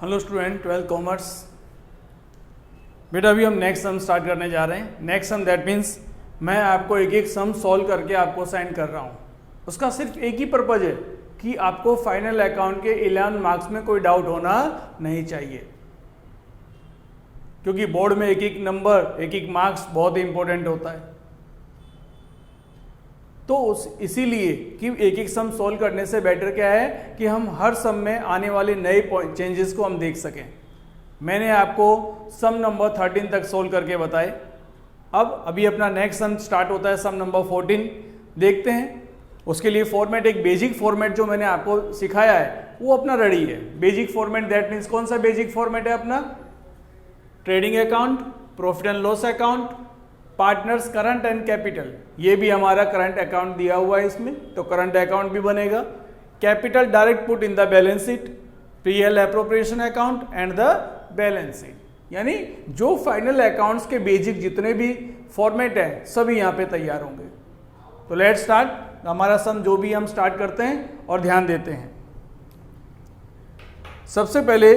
Hello student, 12th commerce. बेटा अभी हम नेक्स्ट सम स्टार्ट करने जा रहे हैं। नेक्स्ट सम दैट मीन्स मैं आपको एक एक सम सॉल्व करके आपको सेंड कर रहा हूँ। उसका सिर्फ एक ही पर्पज है कि आपको फाइनल अकाउंट के 11 मार्क्स में कोई डाउट होना नहीं चाहिए, क्योंकि बोर्ड में एक एक नंबर एक एक मार्क्स बहुत इंपॉर्टेंट होता है। तो इसीलिए कि एक एक सम सॉल्व करने से बेटर क्या है कि हम हर सम में आने वाले नए चेंजेस को हम देख सकें। मैंने आपको सम नंबर 13 तक सॉल्व करके बताए। अब अभी अपना नेक्स्ट सम स्टार्ट होता है, सम नंबर 14 देखते हैं। उसके लिए फॉर्मेट, एक बेसिक फॉर्मेट जो मैंने आपको सिखाया है वो अपना रेडी है। बेसिक फॉर्मेट दैट मीन्स कौन सा बेसिक फॉर्मेट है अपना? Trading account, profit and loss account, partners current and capital. ये भी हमारा करंट अकाउंट दिया हुआ है इसमें, तो करंट अकाउंट भी बनेगा। Capital direct put in the balance sheet, PL appropriation account and the balance sheet. यानी जो फाइनल अकाउंट्स के बेसिक जितने भी फॉर्मेट है सभी यहाँ पे तैयार होंगे। तो लेट्स स्टार्ट। हमारा सम जो भी हम स्टार्ट करते हैं और ध्यान देते हैं। सबसे पहले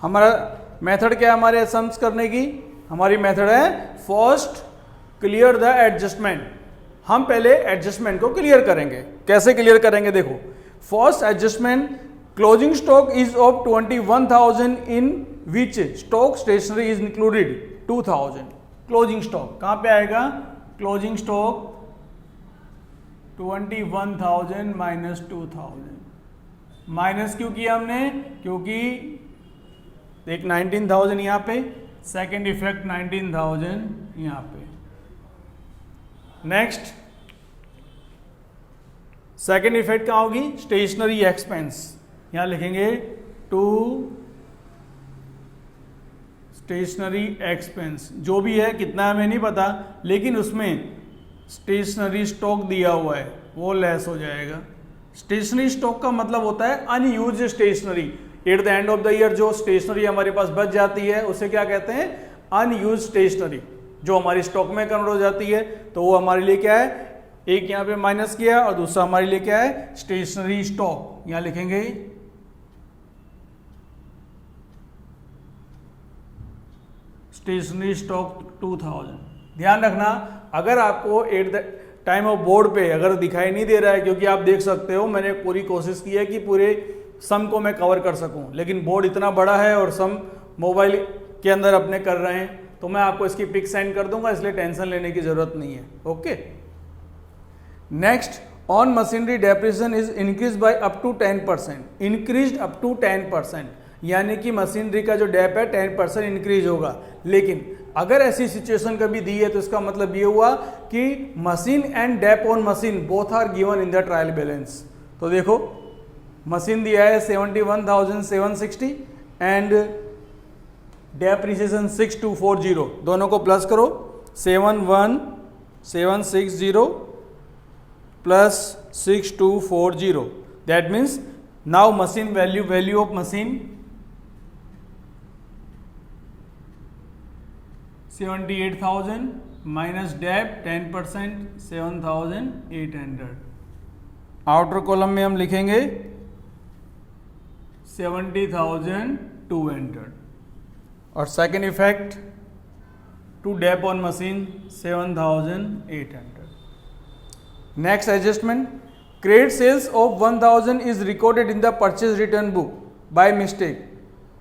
हमारा मेथड क्या है हमारे सम्स करने की? हमारी मेथड है फर्स्ट क्लियर द एडजस्टमेंट। हम पहले एडजस्टमेंट को क्लियर करेंगे। कैसे क्लियर करेंगे? देखो, first adjustment, closing stock is of 21,000 in which stock stationery is included 2,000। Closing stock कहां पे आएगा? Closing stock 21,000 minus 2,000। माइनस क्यों किया हमने? क्योंकि एक 19,000 यहां पे, सेकेंड इफेक्ट 19,000 यहां पे। नेक्स्ट सेकेंड इफेक्ट कहां होगी? Stationery expense. यहां लिखेंगे टू स्टेशनरी एक्सपेंस। जो भी है कितना हमें नहीं पता, लेकिन उसमें स्टेशनरी स्टॉक दिया हुआ है वो लेस हो जाएगा। स्टेशनरी स्टॉक का मतलब होता है unused stationery. At the end of the year जो स्टेशनरी हमारे पास बच जाती है उसे क्या कहते हैं? अनयूज्ड स्टेशनरी, जो हमारी स्टॉक में कन्वर्ट हो जाती है। तो वो हमारे लिए क्या है? एक यहाँ पे माइनस किया और दूसरा हमारे लिए क्या है? Stationery stock. यहां लिखेंगे स्टेशनरी स्टॉक 2,000। ध्यान रखना, अगर आपको at the time of board पे अगर दिखाई नहीं दे रहा है, क्योंकि आप देख सकते हो मैंने पूरी कोशिश की है कि पूरे सम को मैं कवर कर सकूं, लेकिन बोर्ड इतना बड़ा है और सम मोबाइल के अंदर अपने कर रहे हैं, तो मैं आपको इसकी पिक सेंड कर दूंगा, इसलिए टेंशन लेने की जरूरत नहीं है। Okay. Next, on machinery depreciation is increase by up to 10%। Increase up to 10%, यानी कि मशीनरी का जो डेप है 10% इंक्रीज होगा। लेकिन अगर ऐसी सिचुएशन कभी दी है तो इसका मतलब ये हुआ कि machine and dep on machine both are given in the trial balance. तो देखो, मशीन दिया है 71,760 एंड डेप्रिसिएशन 6240। दोनों को प्लस करो, 71,760 plus 6240। That means now machine value of machine 78,000 minus dep 10% 7,800। Outer column में हम लिखेंगे 70,200 और second effect to dep on machine 7,800। Next adjustment, credit sales of 1,000 is recorded in the purchase return book by mistake.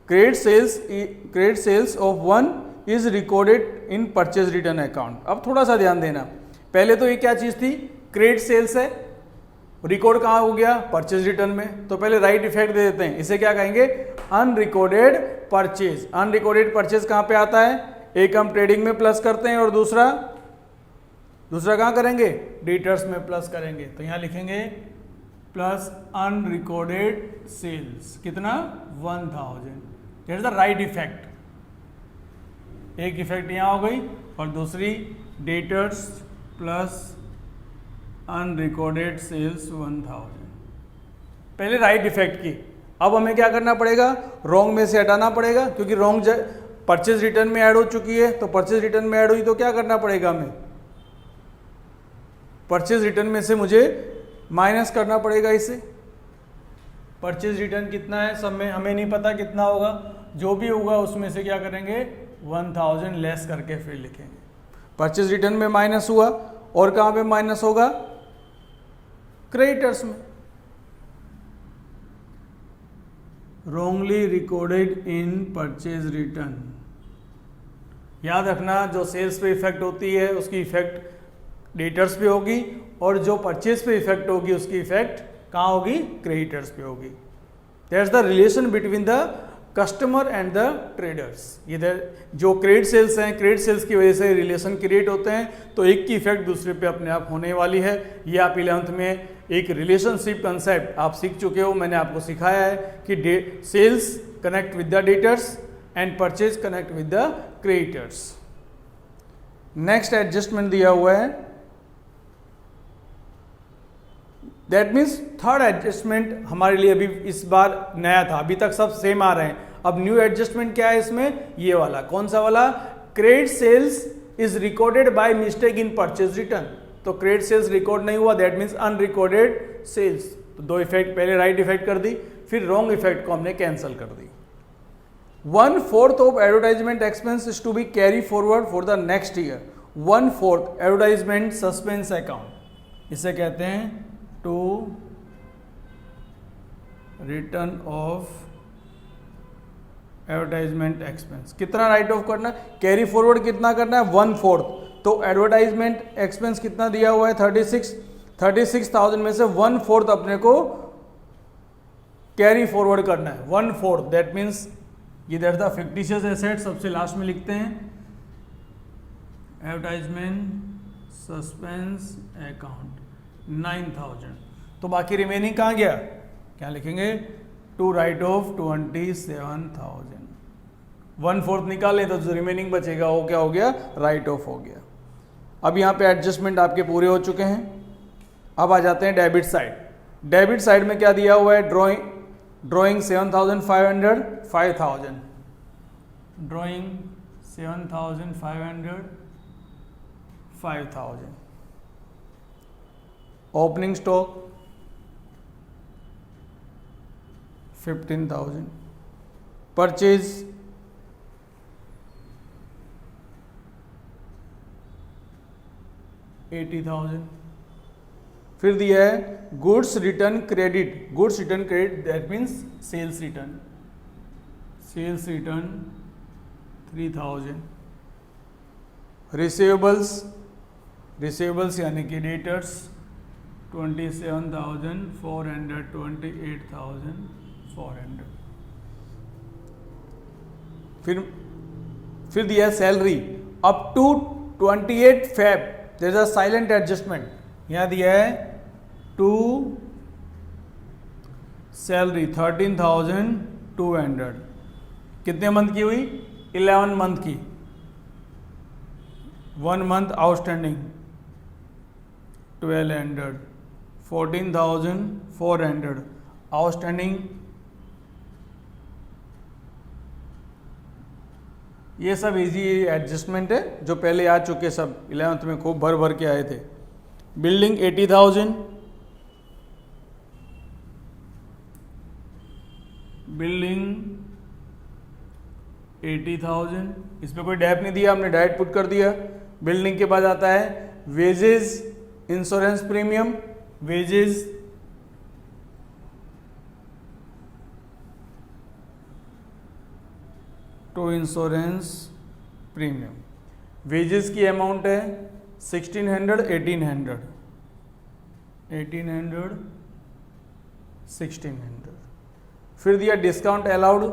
Credit sales of 1 is recorded in purchase return account. अब थोड़ा सा ध्यान देना, पहले तो ये क्या चीज थी? क्रेडिट सेल्स है, रिकॉर्ड कहाँ हो गया? परचेज रिटर्न में। तो पहले राइट इफेक्ट दे देते हैं, इसे क्या कहेंगे? Unrecorded purchase. अनरिकॉर्डेड परचेज कहाँ पे आता है? एक हम ट्रेडिंग में प्लस करते हैं और दूसरा कहाँ करेंगे? डेटर्स में प्लस करेंगे। तो यहाँ लिखेंगे प्लस अनरिकॉर्डेड सेल्स। कितना? 1,000। That is the right effect. एक इफेक्ट यहाँ हो गई और दूसरी डेटर्स प्लस अनरिकॉर्डेड सेल्स 1,000। पहले राइट इफेक्ट की। अब हमें क्या करना पड़ेगा? रॉन्ग में से हटाना पड़ेगा, क्योंकि रॉन्ग परचेज रिटर्न में ऐड हो चुकी है। तो परचेज रिटर्न में ऐड हुई तो क्या करना पड़ेगा हमें? परचेज रिटर्न में से मुझे माइनस करना पड़ेगा इसे। परचेज रिटर्न कितना है, सब में हमें नहीं पता कितना होगा, जो भी होगा उसमें से क्या करेंगे 1000 लेस करके फिर लिखेंगे। परचेज रिटर्न में माइनस हुआ, और कहाँ पे माइनस होगा, क्रेडिटर्स में। Wrongly recorded in purchase return, याद रखना जो सेल्स पे इफेक्ट होती है उसकी इफेक्ट डेटर्स पे होगी, और जो परचेज पे इफेक्ट होगी उसकी इफेक्ट कहाँ होगी, क्रेडिटर्स पे होगी। That's the relation between the customer and the traders. इधर जो क्रेडिट सेल्स हैं, क्रेडिट सेल्स की वजह से रिलेशन क्रिएट होते हैं, तो एक की इफेक्ट दूसरे पे अपने आप होने वाली है। ये आप 11th में एक रिलेशनशिप कंसेप्ट आप सीख चुके हो, मैंने आपको सिखाया है कि sales connect with the debtors and purchase connect with the creditors. Next adjustment दिया हुआ है, दैट मीन्स थर्ड एडजस्टमेंट हमारे लिए अभी इस बार नया था, अभी तक सब सेम आ रहे हैं। अब न्यू एडजस्टमेंट क्या है इसमें, ये वाला, कौन सा वाला, credit sales is recorded by mistake in purchase return. तो क्रेडिट सेल्स रिकॉर्ड नहीं हुआ, दैट मीन्स अनरिकॉर्डेड सेल्स। तो दो इफेक्ट, पहले राइट इफेक्ट कर दी, फिर रॉन्ग इफेक्ट को हमने कैंसिल कर दी। 1/4 of advertisement expense is to be carry forward for the next year. 1/4 advertisement suspense account, इसे कहते हैं to return of advertisement expense. कितना राइट ऑफ करना है, कैरी फॉरवर्ड कितना करना है, 1/4। तो एडवर्टाइजमेंट एक्सपेंस कितना दिया हुआ है, 36,000 में से 1/4 अपने को कैरी फॉरवर्ड करना है, 1/4। दैट मीन्स ये दैट द फिक्टिशियस एसेट सबसे लास्ट में लिखते हैं, एडवर्टाइजमेंट सस्पेंस अकाउंट 9000। तो बाकी रिमेनिंग कहाँ गया, क्या लिखेंगे, टू राइट ऑफ 27,000। 1/4 निकालें तो जो रिमेनिंग बचेगा वो क्या हो गया, राइट ऑफ हो गया। अब यहाँ पे एडजस्टमेंट आपके पूरे हो चुके हैं। अब आ जाते हैं डेबिट साइड। डेबिट साइड में क्या दिया हुआ है, drawing 7,500, 5,000, drawing 7,500, 5,000। Opening stock 15,000, purchase 80,000। फिर दिया है goods return credit, goods return credit that means sales return, sales return 3,000। Receivables, receivables यानी कि डेटर्स 27,400, 28,400। फिर दिया है salary up to 28 Feb, there is a silent adjustment. यहां दिया है टू सैलरी 13,200, कितने मंथ की हुई, 11 मंथ की, 1 मंथ आउटस्टैंडिंग 1200, 14,400 आउटस्टैंडिंग। ये सब इजी एडजस्टमेंट है जो पहले आ चुके, सब 11th में खूब भर भर के आए थे। बिल्डिंग 80,000, बिल्डिंग 80,000, इस पर कोई डैप नहीं दिया, हमने डायरेक्ट पुट कर दिया। बिल्डिंग के बाद आता है wages, insurance premium, wages to insurance premium. Wages की अमाउंट है 1,600, 1,800, 1,800, 1,600। फिर दिया discount allowed,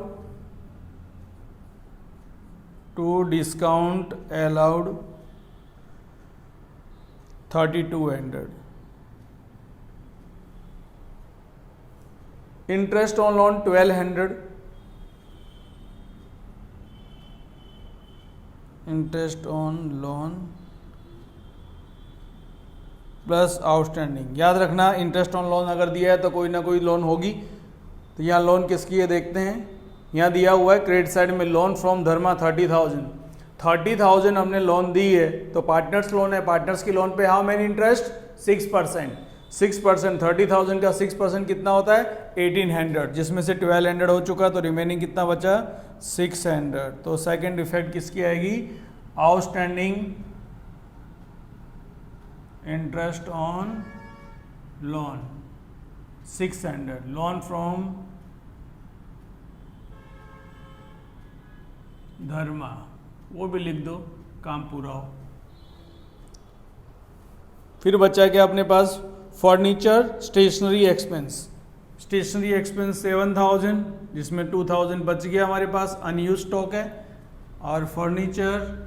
to discount allowed 3,200। Interest on loan 1,200, interest on loan plus outstanding. याद रखना इंटरेस्ट ऑन लोन अगर दिया है तो कोई ना कोई लोन होगी। तो यहाँ लोन किसकी है देखते हैं, यहाँ दिया हुआ है क्रेडिट साइड में लोन फ्रॉम धर्मा 30,000, 30,000 हमने लोन दी है, तो पार्टनर्स लोन है, पार्टनर्स की लोन पे हाउ मेनी इंटरेस्ट 6%। 6%, 30,000 का 6% कितना होता है 1800, जिसमें से 1200 हो चुका, तो रिमेनिंग कितना बचा 600। तो सेकंड इफेक्ट किसकी आएगी, outstanding interest on loan 600, loan from Dharma, वो भी लिख दो, काम पूरा हो। फिर बचा क्या अपने पास, furniture stationery expense, stationery expense 7000, जिसमें 2000 बच गया हमारे पास, अनयूज स्टॉक है। और फर्नीचर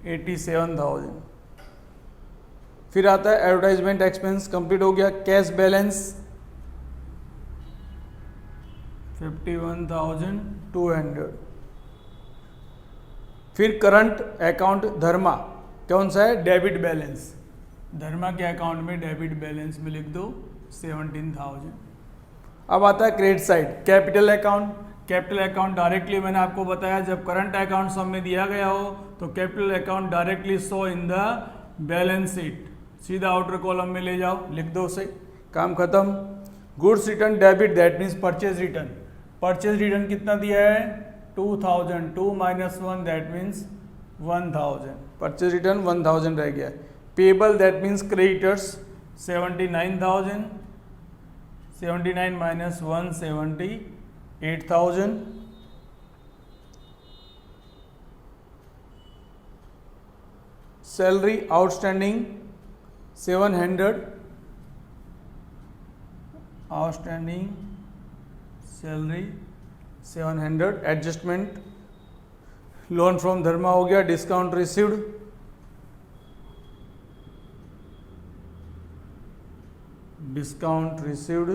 87,000। फिर आता है एडवर्टाइजमेंट एक्सपेंस, कंप्लीट हो गया। Cash balance 51,200। फिर करंट अकाउंट धर्मा कौन सा है, डेबिट बैलेंस, धर्मा के अकाउंट में डेबिट बैलेंस में लिख दो 17,000। अब आता है credit side, capital account. Capital account directly मैंने आपको बताया, जब करंट अकाउंट सब में दिया गया हो तो capital account directly show in the balance sheet, सीधा आउटर कॉलम में ले जाओ, लिख दो उसे, काम खत्म। Goods return debit, that means purchase return. Purchase return कितना दिया है 2000, 2 - 1 दैट मीन्स 1000, परचेज रिटर्न 1000 रह गया। Payable that means creditors 79,000, 79 - 1 78,000। Salary outstanding 700, outstanding salary 700। Adjustment loan from Dharma हो गया। Discount received, discount received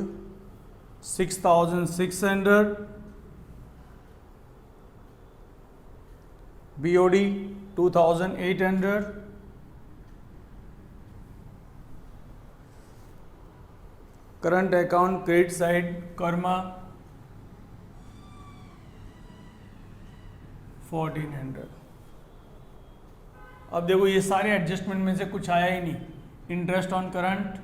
6,600। BOD 2,800। Current account credit side Karma 1400। अब देखो ये सारे एडजस्टमेंट में से कुछ आया ही नहीं। इंटरेस्ट ऑन करंट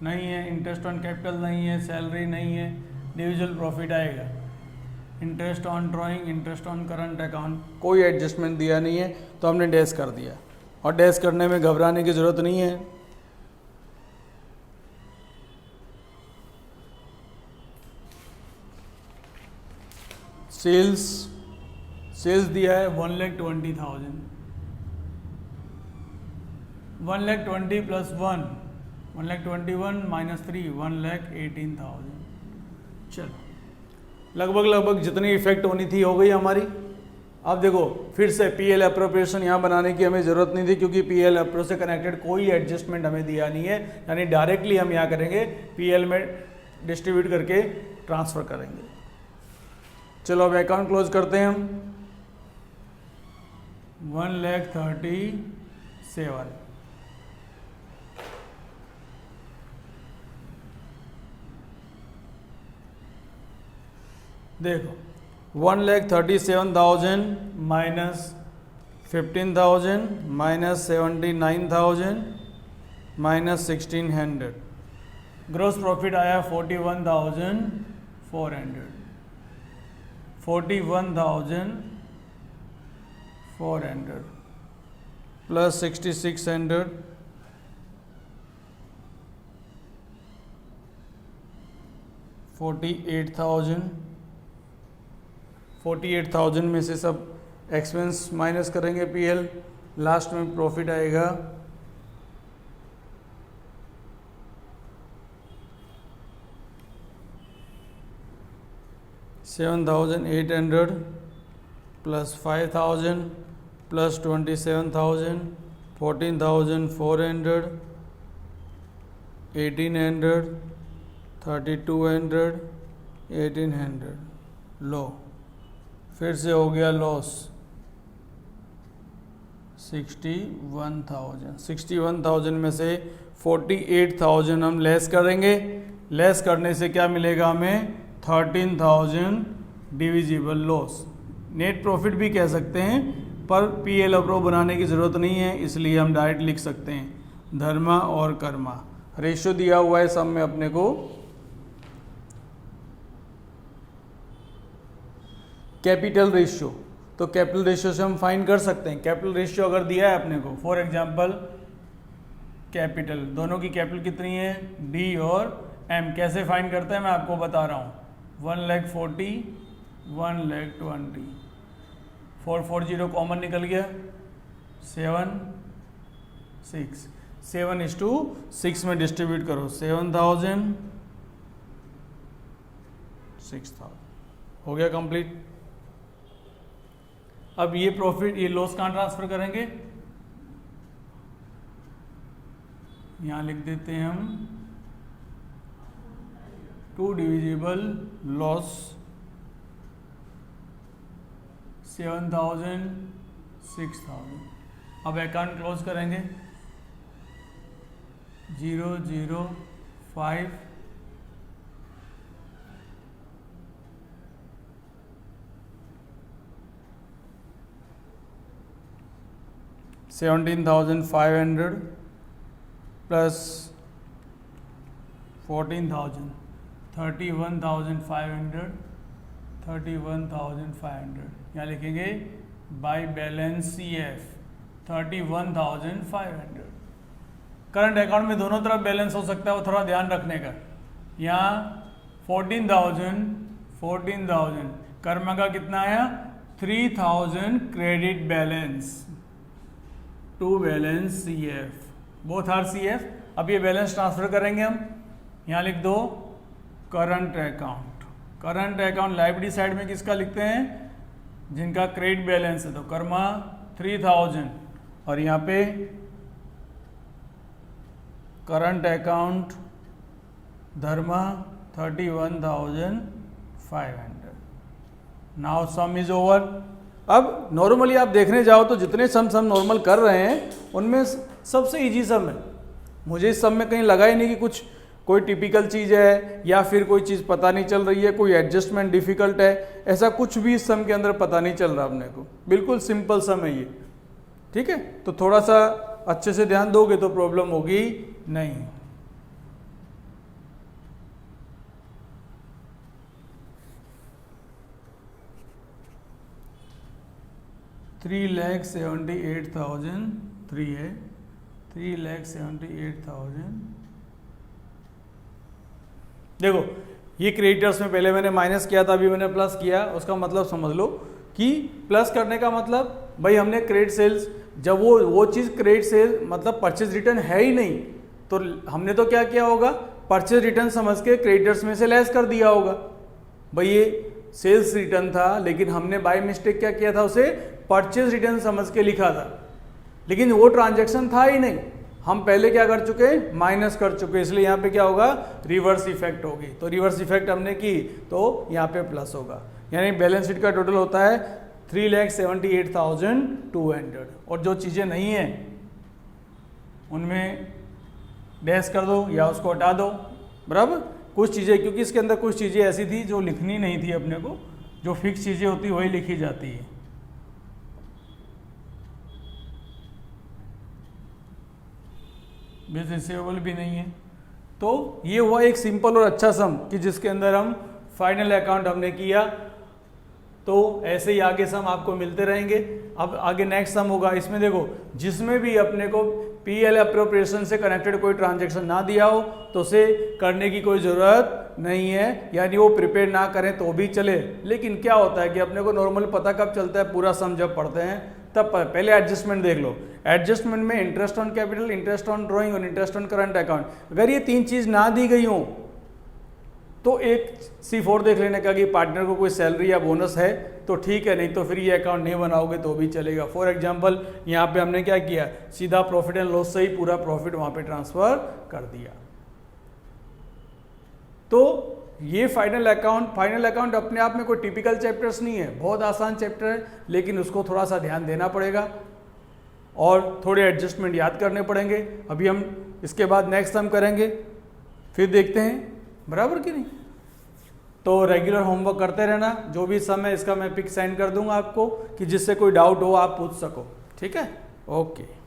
नहीं है, इंटरेस्ट ऑन कैपिटल नहीं है, सैलरी नहीं है, डिविजिबल प्रॉफिट आएगा। Interest on drawing, interest on current account, कोई एडजस्टमेंट दिया नहीं है, तो हमने डैश कर दिया। और डैश करने में घबराने की ज़रूरत नहीं है। सेल्स दिया है 1,20,000, 1,20,000 प्लस 1 1,21,000 माइनस 3 1,18,000। चलो लगभग जितनी इफेक्ट होनी थी हो गई हमारी। अब देखो फिर से पीएल अप्रोप्रिएशन यहाँ बनाने की हमें ज़रूरत नहीं थी, क्योंकि पीएल अप्रो से कनेक्टेड कोई एडजस्टमेंट हमें दिया नहीं है, यानी डायरेक्टली हम यहाँ करेंगे पीएल में डिस्ट्रीब्यूट करके ट्रांसफ़र करेंगे। चलो अब अकाउंट क्लोज करते हैं हम। 1,37,000। देखो 1,37,000 minus 15,000 minus 79,000 minus 1,600, gross profit आया 41,400, 41,400 प्लस 6,600 48,000 में से सब एक्सपेंस माइनस करेंगे पीएल, लास्ट में प्रॉफिट आएगा 7,800 प्लस 5,000 प्लस 27,000 14,400 1,800 3,200 1,800। लो फिर से हो गया लॉस 61,000 में से 48,000 हम लेस करेंगे। लेस करने से क्या मिलेगा हमें 13,000 डिविजिबल लॉस। नेट प्रॉफिट भी कह सकते हैं, पर पी एल अप्रो बनाने की ज़रूरत नहीं है, इसलिए हम डायरेक्ट लिख सकते हैं धर्मा और कर्मा। रेशियो दिया हुआ है सब में अपने को, कैपिटल रेशियो, तो कैपिटल रेशियो से हम फाइंड कर सकते हैं। कैपिटल रेशियो अगर दिया है अपने को, फॉर एग्जांपल कैपिटल, दोनों की कैपिटल कितनी है, डी और एम, कैसे फाइंड करते हैं मैं आपको बता रहा हूँ। 1,40,000, 1,20,000, 440 कॉमन निकल गया, 7, 6, 7:6 में डिस्ट्रीब्यूट करो, 7,000, 6,000 हो गया कंप्लीट। अब ये प्रॉफिट, ये लॉस कहाँ ट्रांसफर करेंगे, यहां लिख देते हैं हम 2 डिविजिबल लॉस 7,000, 6,000। अब अकाउंट क्लोज करेंगे, 005 17,500 प्लस 14,000, 31,500, 31,500, यहाँ लिखेंगे by balance C F 31,500। Current account में दोनों तरफ बैलेंस हो सकता है, वो थोड़ा ध्यान रखने का। यहाँ 14,000 कर्मा का कितना आया, 3,000 credit balance to balance C F, both are C F. अब ये बैलेंस ट्रांसफर करेंगे हम, यहाँ लिख दो current account. Current account liability side में किसका लिखते हैं, जिनका क्रेडिट बैलेंस है, तो कर्मा 3,000 और यहाँ पे current account Dharma 31,500। Now some is over. अब नॉर्मली आप देखने जाओ तो जितने सम नॉर्मल कर रहे हैं उनमें सबसे इजी सम है। मुझे इस सम में कहीं लगा ही नहीं कि कुछ कोई टिपिकल चीज़ है या फिर कोई चीज़ पता नहीं चल रही है, कोई एडजस्टमेंट डिफिकल्ट है, ऐसा कुछ भी इस सम के अंदर पता नहीं चल रहा अपने को। बिल्कुल सिंपल सम है ये, ठीक है। तो थोड़ा सा अच्छे से ध्यान दोगे तो प्रॉब्लम होगी नहीं। $3,78,003 है, 3,78,000। देखो ये क्रेडिटर्स में पहले मैंने माइनस किया था, अभी मैंने प्लस किया, उसका मतलब समझ लो कि प्लस करने का मतलब भाई हमने क्रेडिट सेल्स, जब वो चीज़ क्रेडिट सेल मतलब परचेज रिटर्न है ही नहीं, तो हमने तो क्या किया होगा, परचेज रिटर्न समझ के क्रेडिटर्स में से लेस कर दिया होगा। भाई ये सेल्स रिटर्न था लेकिन हमने बाय मिस्टेक क्या किया था, उसे परचेज रिटर्न समझ के लिखा था, लेकिन वो ट्रांजैक्शन था ही नहीं। हम पहले क्या कर चुके, माइनस कर चुके, इसलिए यहाँ पे क्या होगा, रिवर्स इफेक्ट होगी। तो रिवर्स इफेक्ट हमने की तो यहाँ पे प्लस होगा, यानी बैलेंस शीट का टोटल होता है 3,78,200। और जो चीज़ें नहीं हैं उनमें डैश कर दो या उसको हटा दो, बराबर। कुछ चीज़ें, क्योंकि इसके अंदर कुछ चीज़ें ऐसी थी जो लिखनी नहीं थी अपने को, जो फिक्स चीज़ें होती वही लिखी जाती है। बिल रिसीवेबल भी नहीं है। तो ये हुआ एक सिंपल और अच्छा सम कि जिसके अंदर हम फाइनल अकाउंट हमने किया। तो ऐसे ही आगे सम आपको मिलते रहेंगे। अब आगे नेक्स्ट सम होगा, इसमें देखो जिसमें भी अपने को पीएल अप्रोप्रिएशन से कनेक्टेड कोई ट्रांजैक्शन ना दिया हो तो उसे करने की कोई ज़रूरत नहीं है, यानी वो प्रिपेयर ना करें तो भी चले। लेकिन क्या होता है कि अपने को नॉर्मल पता कब चलता है, पूरा सम जब पढ़ते हैं तब पहले एडजस्टमेंट देख लो। एडजस्टमेंट में interest on capital, interest on drawing और इंटरेस्ट ऑन करंट अकाउंट, अगर ये तीन चीज़ ना दी गई हो तो एक C4 देख लेने का कि पार्टनर को कोई सैलरी या बोनस है तो ठीक है, नहीं तो फिर ये अकाउंट नहीं बनाओगे तो भी चलेगा। फॉर एग्जांपल यहाँ पे हमने क्या किया, सीधा प्रॉफिट एंड लॉस से ही पूरा प्रॉफिट वहाँ पे ट्रांसफर कर दिया। तो ये फाइनल अकाउंट अपने आप में कोई टिपिकल चैप्टर्स नहीं है, बहुत आसान चैप्टर है, लेकिन उसको थोड़ा सा ध्यान देना पड़ेगा और थोड़े एडजस्टमेंट याद करने पड़ेंगे। अभी हम इसके बाद नेक्स्ट सम करेंगे, फिर देखते हैं बराबर कि नहीं। तो रेगुलर होमवर्क करते रहना, जो भी सम है इसका मैं पिक सेंड कर दूंगा आपको, कि जिससे कोई डाउट हो आप पूछ सको। ठीक है, ओके।